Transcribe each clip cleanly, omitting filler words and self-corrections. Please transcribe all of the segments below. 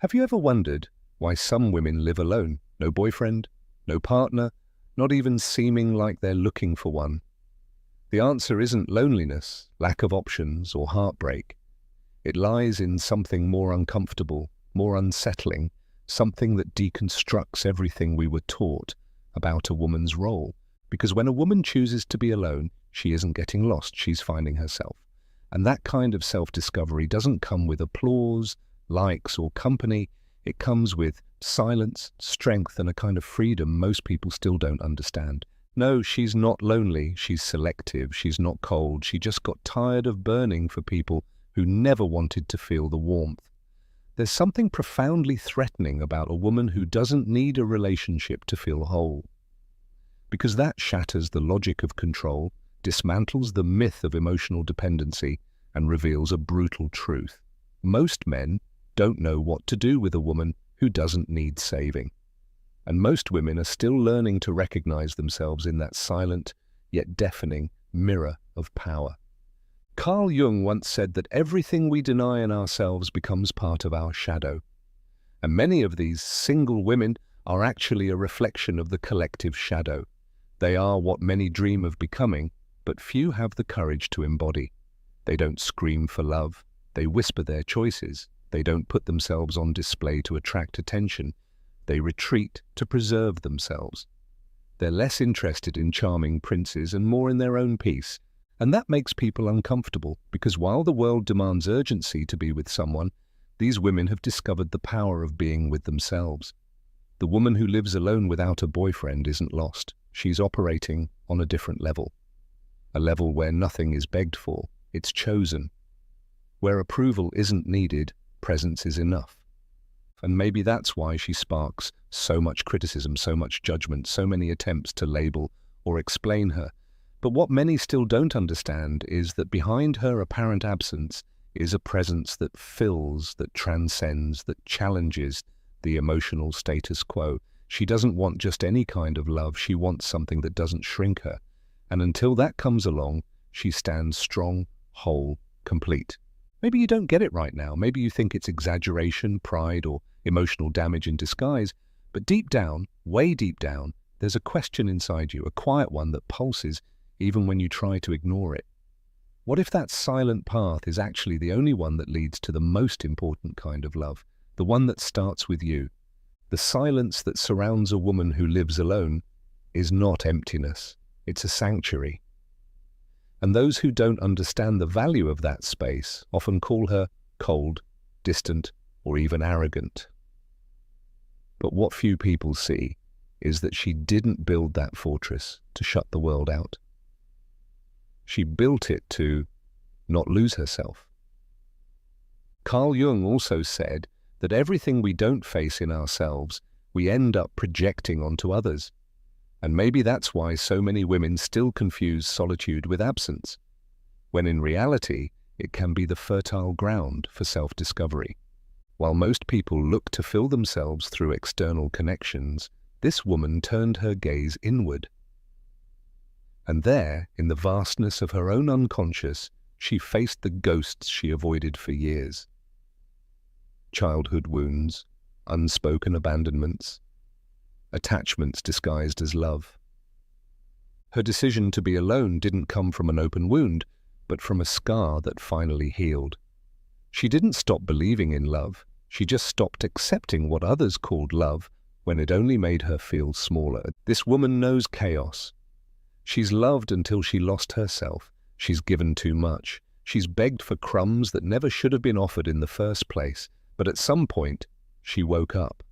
Have you ever wondered why some women live alone? No boyfriend, no partner, not even seeming like they're looking for one. The answer isn't loneliness, lack of options, or heartbreak. It lies in something more uncomfortable, more unsettling, something that deconstructs everything we were taught about a woman's role. Because when a woman chooses to be alone, she isn't getting lost, she's finding herself. And that kind of self-discovery doesn't come with applause, likes, or company. It comes with silence, strength, and a kind of freedom most people still don't understand. No, she's not lonely, she's selective, she's not cold, she just got tired of burning for people who never wanted to feel the warmth. There's something profoundly threatening about a woman who doesn't need a relationship to feel whole. Because that shatters the logic of control, dismantles the myth of emotional dependency, and reveals a brutal truth. Most men don't know what to do with a woman who doesn't need saving. And most women are still learning to recognize themselves in that silent, yet deafening mirror of power. Carl Jung once said that everything we deny in ourselves becomes part of our shadow. And many of these single women are actually a reflection of the collective shadow. They are what many dream of becoming, but few have the courage to embody. They don't scream for love, they whisper their choices. They don't put themselves on display to attract attention. They retreat to preserve themselves. They're less interested in charming princes and more in their own peace. And that makes people uncomfortable, because while the world demands urgency to be with someone, these women have discovered the power of being with themselves. The woman who lives alone without a boyfriend isn't lost. She's operating on a different level. A level where nothing is begged for, it's chosen. Where approval isn't needed, presence is enough. And maybe that's why she sparks so much criticism, so much judgment, so many attempts to label or explain her. But what many still don't understand is that behind her apparent absence is a presence that fills, that transcends, that challenges the emotional status quo. She doesn't want just any kind of love, she wants something that doesn't shrink her. And until that comes along, she stands strong, whole, complete. Maybe you don't get it right now. Maybe you think it's exaggeration, pride, or emotional damage in disguise. But deep down, way deep down, there's a question inside you, a quiet one that pulses even when you try to ignore it. What if that silent path is actually the only one that leads to the most important kind of love, the one that starts with you? The silence that surrounds a woman who lives alone is not emptiness, it's a sanctuary. And those who don't understand the value of that space often call her cold, distant, or even arrogant. But what few people see is that she didn't build that fortress to shut the world out. She built it to not lose herself. Carl Jung also said that everything we don't face in ourselves, we end up projecting onto others. And maybe that's why so many women still confuse solitude with absence, when in reality, it can be the fertile ground for self-discovery. While most people look to fill themselves through external connections, this woman turned her gaze inward. And there, in the vastness of her own unconscious, she faced the ghosts she avoided for years. Childhood wounds, unspoken abandonments, attachments disguised as love. Her decision to be alone didn't come from an open wound, but from a scar that finally healed. She didn't stop believing in love, she just stopped accepting what others called love when it only made her feel smaller. This woman knows chaos. She's loved until she lost herself. She's given too much. She's begged for crumbs that never should have been offered in the first place. But at some point, she woke up.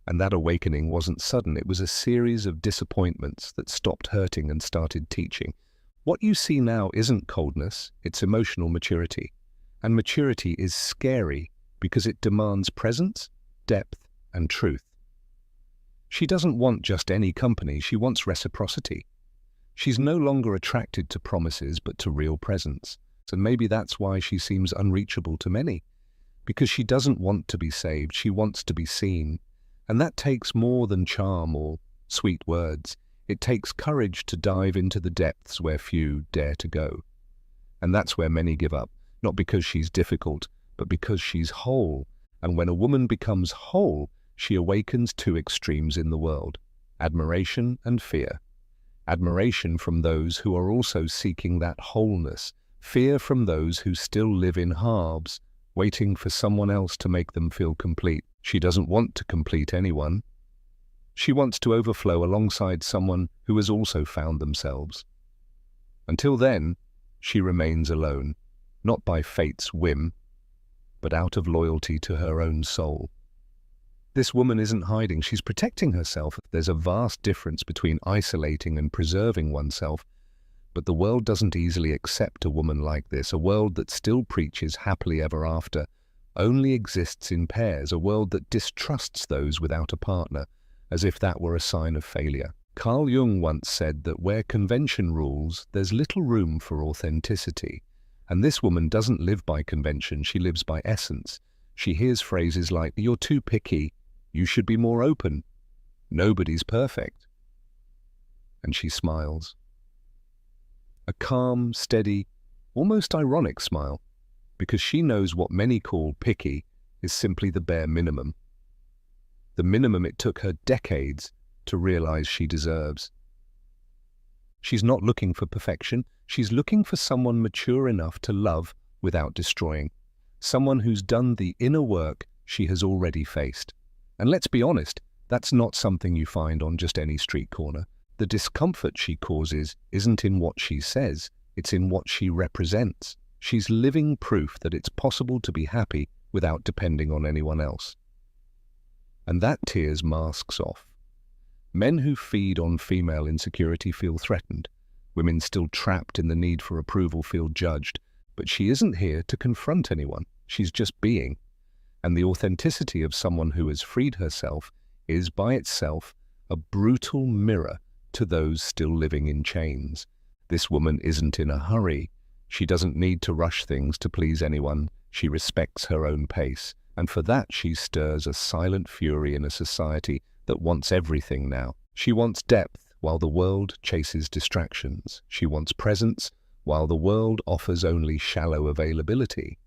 And that awakening wasn't sudden. It was a series of disappointments that stopped hurting and started teaching. What you see now isn't coldness, it's emotional maturity. And maturity is scary because it demands presence, depth, and truth. She doesn't want just any company, she wants reciprocity. She's no longer attracted to promises but to real presence. And maybe that's why she seems unreachable to many. Because she doesn't want to be saved, she wants to be seen. And that takes more than charm or sweet words. It takes courage to dive into the depths where few dare to go. And that's where many give up, not because she's difficult, but because she's whole. And when a woman becomes whole, she awakens two extremes in the world: admiration and fear. Admiration from those who are also seeking that wholeness, fear from those who still live in halves, waiting for someone else to make them feel complete. She doesn't want to complete anyone. She wants to overflow alongside someone who has also found themselves. Until then, she remains alone, not by fate's whim, but out of loyalty to her own soul. This woman isn't hiding, she's protecting herself. There's a vast difference between isolating and preserving oneself, but the world doesn't easily accept a woman like this. A world that still preaches happily ever after, only exists in pairs, a world that distrusts those without a partner, as if that were a sign of failure. Carl Jung once said that where convention rules, there's little room for authenticity. And this woman doesn't live by convention, she lives by essence. She hears phrases like, "You're too picky," "You should be more open," "Nobody's perfect." And she smiles. A calm, steady, almost ironic smile, because she knows what many call picky is simply the bare minimum. The minimum it took her decades to realize she deserves. She's not looking for perfection, she's looking for someone mature enough to love without destroying. Someone who's done the inner work she has already faced. And let's be honest, that's not something you find on just any street corner. The discomfort she causes isn't in what she says, it's in what she represents. She's living proof that it's possible to be happy without depending on anyone else. And that tears masks off. Men who feed on female insecurity feel threatened. Women still trapped in the need for approval feel judged. But she isn't here to confront anyone. She's just being. And the authenticity of someone who has freed herself is by itself a brutal mirror to those still living in chains. This woman isn't in a hurry. She doesn't need to rush things to please anyone. She respects her own pace. And for that she stirs a silent fury in a society that wants everything now. She wants depth while the world chases distractions. She wants presence while the world offers only shallow availability.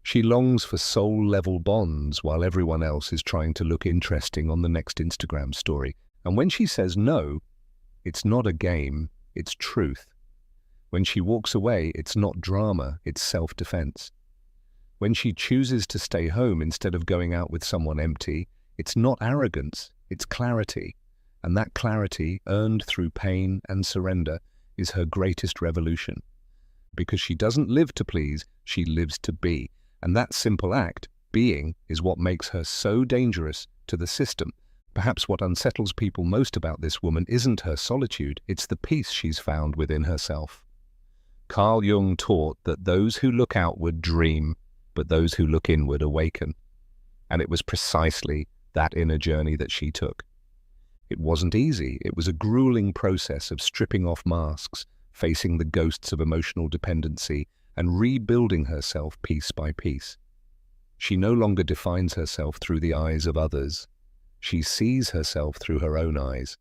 She longs for soul-level bonds while everyone else is trying to look interesting on the next Instagram story. And when she says no, it's not a game, it's truth. When she walks away, it's not drama, it's self-defense. When she chooses to stay home instead of going out with someone empty, it's not arrogance, it's clarity. And that clarity, earned through pain and surrender, is her greatest revolution. Because she doesn't live to please, she lives to be. And that simple act, being, is what makes her so dangerous to the system. Perhaps what unsettles people most about this woman isn't her solitude, it's the peace she's found within herself. Carl Jung taught that those who look outward dream, but those who look inward awaken. And it was precisely that inner journey that she took. It wasn't easy. It was a grueling process of stripping off masks, facing the ghosts of emotional dependency, and rebuilding herself piece by piece. She no longer defines herself through the eyes of others. She sees herself through her own eyes.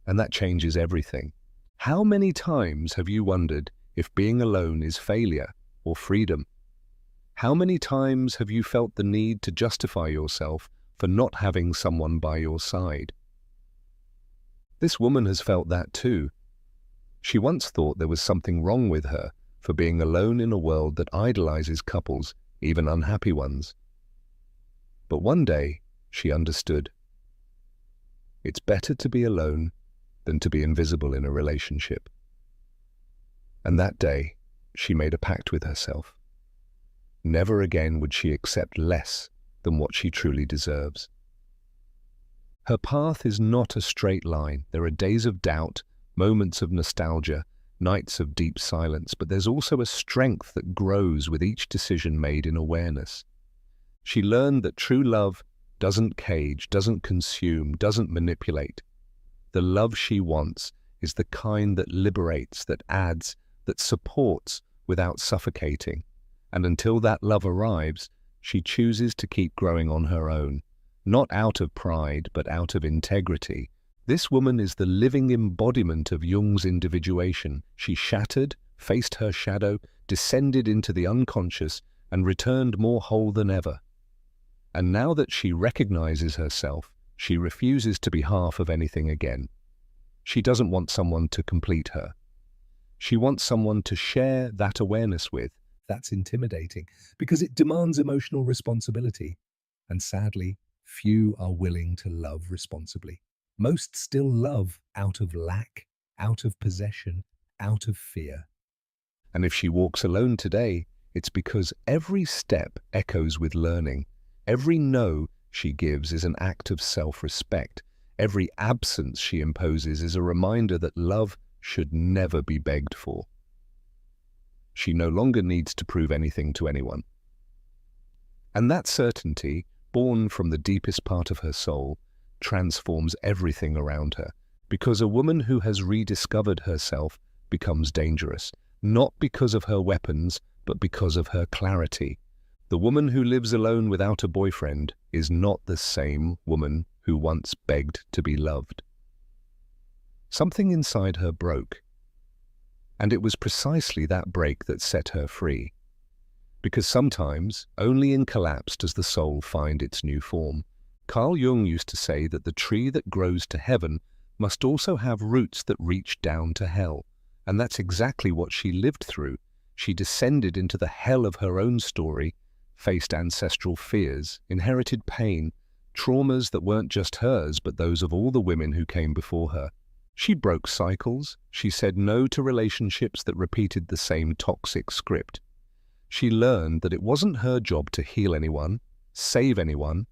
And that changes everything. How many times have you wondered if being alone is failure or freedom? How many times have you felt the need to justify yourself for not having someone by your side? This woman has felt that too. She once thought there was something wrong with her for being alone in a world that idolizes couples, even unhappy ones. But one day, she understood. It's better to be alone than to be invisible in a relationship. And that day, she made a pact with herself. Never again would she accept less than what she truly deserves. Her path is not a straight line. There are days of doubt, moments of nostalgia, nights of deep silence, but there's also a strength that grows with each decision made in awareness. She learned that true love doesn't cage, doesn't consume, doesn't manipulate. The love she wants is the kind that liberates, that adds, that supports without suffocating. And until that love arrives, she chooses to keep growing on her own, not out of pride, but out of integrity. This woman is the living embodiment of Jung's individuation. She shattered, faced her shadow, descended into the unconscious, and returned more whole than ever. And now that she recognizes herself, she refuses to be half of anything again. She doesn't want someone to complete her. She wants someone to share that awareness with. That's intimidating because it demands emotional responsibility. And sadly, few are willing to love responsibly. Most still love out of lack, out of possession, out of fear. And if she walks alone today, it's because every step echoes with learning. Every no she gives is an act of self-respect. Every absence she imposes is a reminder that love should never be begged for. She no longer needs to prove anything to anyone. And that certainty, born from the deepest part of her soul, transforms everything around her, because a woman who has rediscovered herself becomes dangerous, not because of her weapons, but because of her clarity. The woman who lives alone without a boyfriend is not the same woman who once begged to be loved. Something inside her broke, and it was precisely that break that set her free. Because sometimes, only in collapse does the soul find its new form. Carl Jung used to say that the tree that grows to heaven must also have roots that reach down to hell. And that's exactly what she lived through. She descended into the hell of her own story, faced ancestral fears, inherited pain, traumas that weren't just hers, but those of all the women who came before her. She broke cycles. She said no to relationships that repeated the same toxic script. She learned that it wasn't her job to heal anyone, save anyone,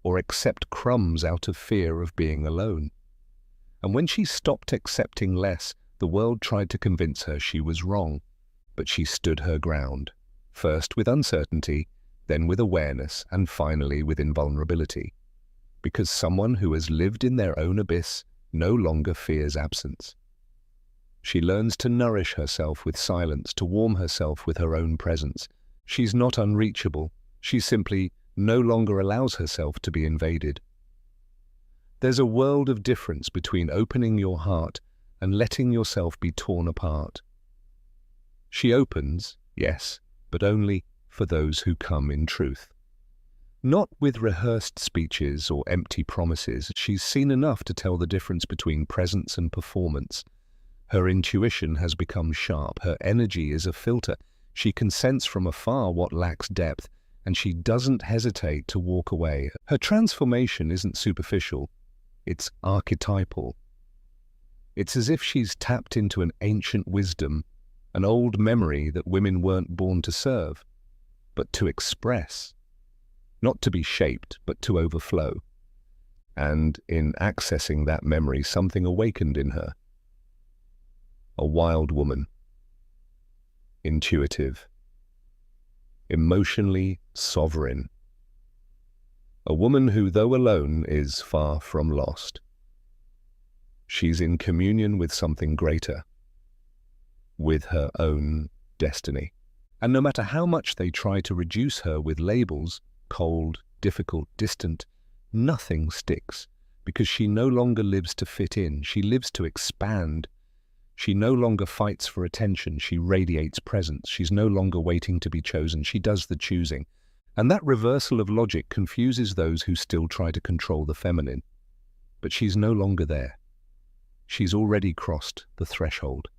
or accept crumbs out of fear of being alone. And when she stopped accepting less, the world tried to convince her she was wrong. But she stood her ground, first with uncertainty, then with awareness, and finally with invulnerability. Because someone who has lived in their own abyss no longer fears absence. She learns to nourish herself with silence, to warm herself with her own presence. She's not unreachable. She simply no longer allows herself to be invaded. There's a world of difference between opening your heart and letting yourself be torn apart. She opens, yes, but only for those who come in truth. Not with rehearsed speeches or empty promises. She's seen enough to tell the difference between presence and performance. Her intuition has become sharp. Her energy is a filter. She can sense from afar what lacks depth, and she doesn't hesitate to walk away. Her transformation isn't superficial. It's archetypal. It's as if she's tapped into an ancient wisdom, an old memory that women weren't born to serve, but to express. Not to be shaped, but to overflow. And in accessing that memory, something awakened in her. A wild woman. Intuitive. Emotionally sovereign. A woman who, though alone, is far from lost. She's in communion with something greater, with her own destiny. And no matter how much they try to reduce her with labels, cold, difficult, distant, nothing sticks, because she no longer lives to fit in. She lives to expand. She no longer fights for attention. She radiates presence. She's no longer waiting to be chosen. She does the choosing. And that reversal of logic confuses those who still try to control the feminine. But she's no longer there. She's already crossed the threshold.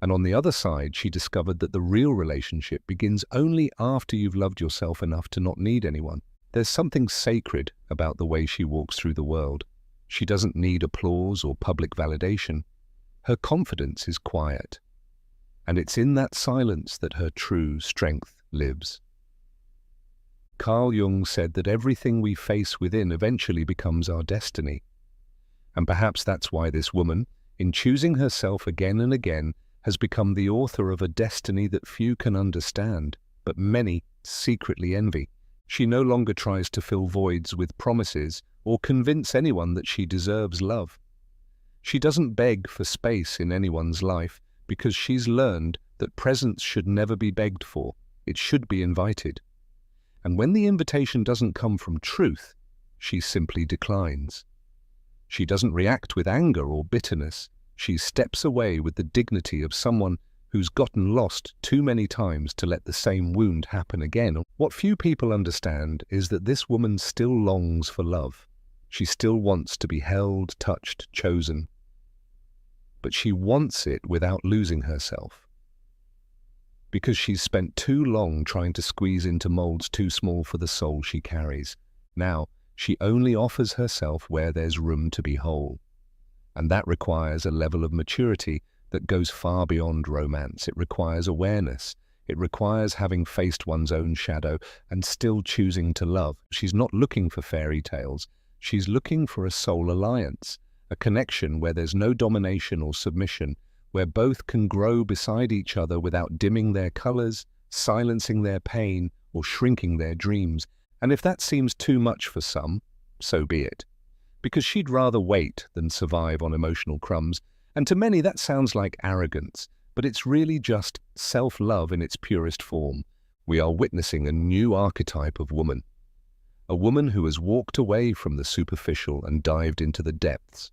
And on the other side, she discovered that the real relationship begins only after you've loved yourself enough to not need anyone. There's something sacred about the way she walks through the world. She doesn't need applause or public validation. Her confidence is quiet. And it's in that silence that her true strength lives. Carl Jung said that everything we face within eventually becomes our destiny. And perhaps that's why this woman, in choosing herself again and again, has become the author of a destiny that few can understand, but many secretly envy. She no longer tries to fill voids with promises or convince anyone that she deserves love. She doesn't beg for space in anyone's life because she's learned that presence should never be begged for. It should be invited. And when the invitation doesn't come from truth, she simply declines. She doesn't react with anger or bitterness. She steps away with the dignity of someone who's gotten lost too many times to let the same wound happen again. What few people understand is that this woman still longs for love. She still wants to be held, touched, chosen. But she wants it without losing herself. Because she's spent too long trying to squeeze into molds too small for the soul she carries. Now, she only offers herself where there's room to be whole. And that requires a level of maturity that goes far beyond romance. It requires awareness. It requires having faced one's own shadow and still choosing to love. She's not looking for fairy tales. She's looking for a soul alliance, a connection where there's no domination or submission, where both can grow beside each other without dimming their colors, silencing their pain, or shrinking their dreams. And if that seems too much for some, so be it. Because she'd rather wait than survive on emotional crumbs. And to many that sounds like arrogance, but it's really just self-love in its purest form. We are witnessing a new archetype of woman. A woman who has walked away from the superficial and dived into the depths.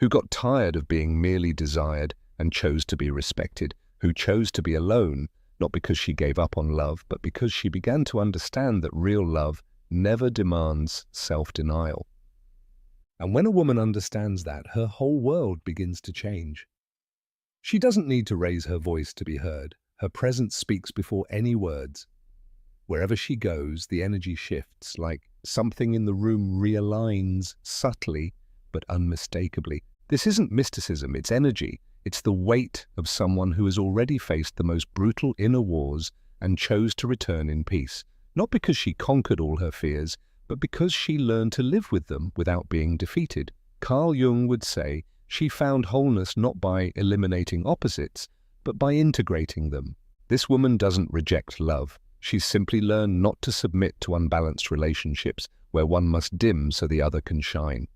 Who got tired of being merely desired and chose to be respected. Who chose to be alone, not because she gave up on love, but because she began to understand that real love never demands self-denial. And when a woman understands that, her whole world begins to change. She doesn't need to raise her voice to be heard. Her presence speaks before any words. Wherever she goes, the energy shifts, like something in the room realigns subtly but unmistakably. This isn't mysticism, it's energy. It's the weight of someone who has already faced the most brutal inner wars and chose to return in peace. Not because she conquered all her fears, but because she learned to live with them without being defeated. Carl Jung would say she found wholeness not by eliminating opposites, but by integrating them. This woman doesn't reject love. She's simply learned not to submit to unbalanced relationships where one must dim so the other can shine.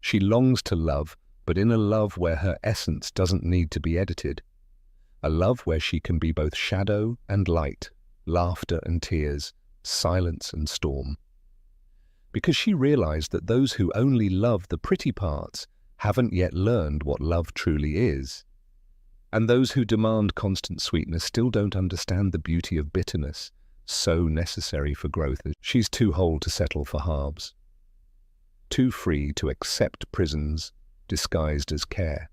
She longs to love, but in a love where her essence doesn't need to be edited. A love where she can be both shadow and light, laughter and tears, silence and storm. Because she realized that those who only love the pretty parts haven't yet learned what love truly is. And those who demand constant sweetness still don't understand the beauty of bitterness, so necessary for growth. She's too whole to settle for halves, too free to accept prisons disguised as care,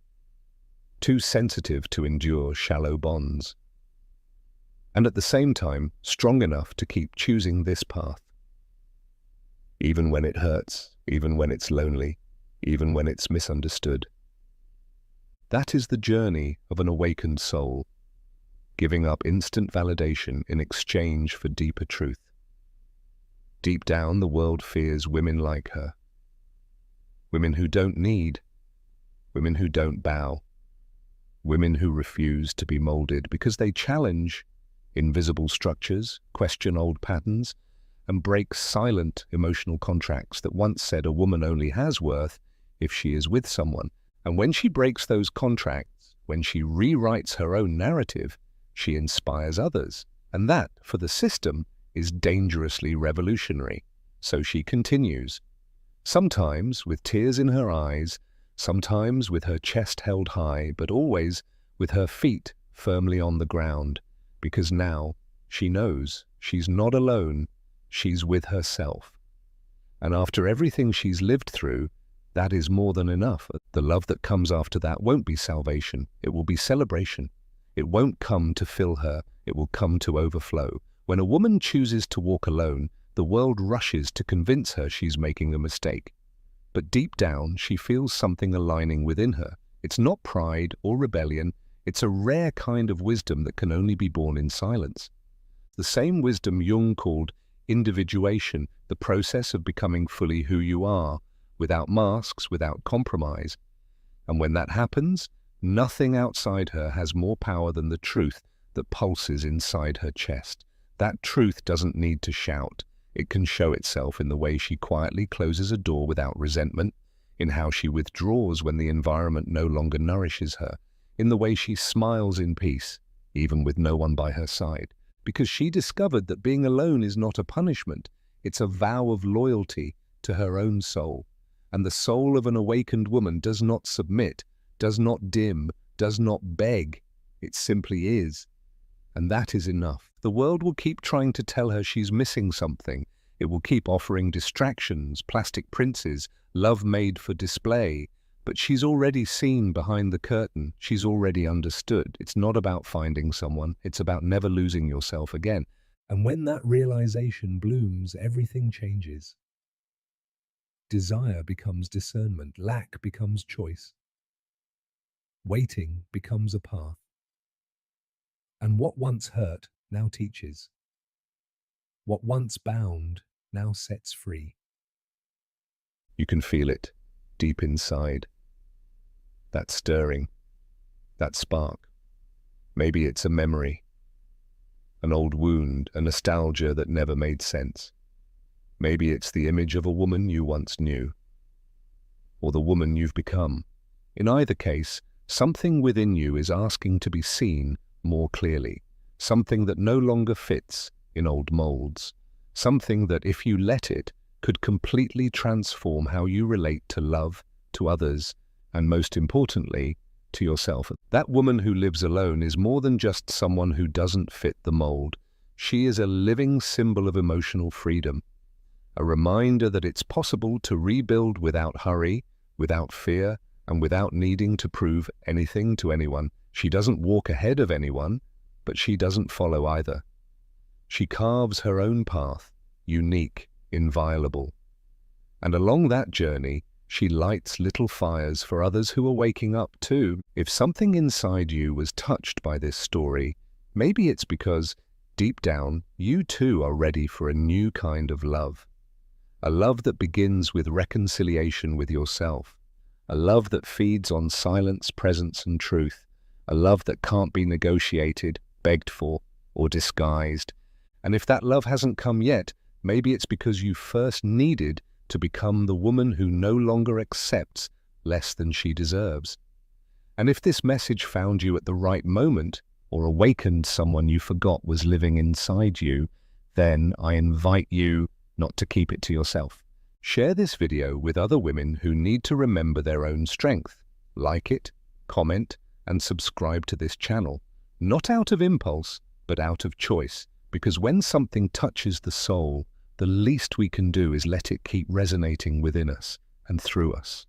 too sensitive to endure shallow bonds, and at the same time strong enough to keep choosing this path. Even when it hurts, even when it's lonely, even when it's misunderstood. That is the journey of an awakened soul, giving up instant validation in exchange for deeper truth. Deep down, the world fears women like her. Women who don't need, women who don't bow, women who refuse to be molded because they challenge invisible structures, question old patterns, and break silent emotional contracts that once said a woman only has worth if she is with someone. And when she breaks those contracts, when she rewrites her own narrative, she inspires others. And that, for the system, is dangerously revolutionary. So she continues, sometimes with tears in her eyes, sometimes with her chest held high, but always with her feet firmly on the ground, because now she knows she's not alone. She's with herself. And after everything she's lived through, that is more than enough. The love that comes after that won't be salvation. It will be celebration. It won't come to fill her. It will come to overflow. When a woman chooses to walk alone, the world rushes to convince her she's making a mistake. But deep down, she feels something aligning within her. It's not pride or rebellion. It's a rare kind of wisdom that can only be born in silence. The same wisdom Jung called individuation, the process of becoming fully who you are, without masks, without compromise. And when that happens, nothing outside her has more power than the truth that pulses inside her chest. That truth doesn't need to shout. It can show itself in the way she quietly closes a door without resentment, in how she withdraws when the environment no longer nourishes her, in the way she smiles in peace, even with no one by her side. Because she discovered that being alone is not a punishment, it's a vow of loyalty to her own soul. And the soul of an awakened woman does not submit, does not dim, does not beg. It simply is. And that is enough. The world will keep trying to tell her she's missing something. It will keep offering distractions, plastic princes, love made for display. But she's already seen behind the curtain. She's already understood. It's not about finding someone. It's about never losing yourself again. And when that realization blooms, everything changes. Desire becomes discernment. Lack becomes choice. Waiting becomes a path. And what once hurt now teaches. What once bound now sets free. You can feel it deep inside. That stirring, that spark. Maybe it's a memory, an old wound, a nostalgia that never made sense. Maybe it's the image of a woman you once knew, or the woman you've become. In either case, something within you is asking to be seen more clearly, something that no longer fits in old molds, something that, if you let it, could completely transform how you relate to love, to others, and most importantly, to yourself. That woman who lives alone is more than just someone who doesn't fit the mold. She is a living symbol of emotional freedom, a reminder that it's possible to rebuild without hurry, without fear, and without needing to prove anything to anyone. She doesn't walk ahead of anyone, but she doesn't follow either. She carves her own path, unique, inviolable. And along that journey, she lights little fires for others who are waking up too. If something inside you was touched by this story, maybe it's because, deep down, you too are ready for a new kind of love. A love that begins with reconciliation with yourself. A love that feeds on silence, presence, and truth. A love that can't be negotiated, begged for, or disguised. And if that love hasn't come yet, maybe it's because you first needed to become the woman who no longer accepts less than she deserves. And if this message found you at the right moment, or awakened someone you forgot was living inside you, then I invite you not to keep it to yourself. Share this video with other women who need to remember their own strength. Like it, comment, and subscribe to this channel, not out of impulse, but out of choice, because when something touches the soul, the least we can do is let it keep resonating within us and through us.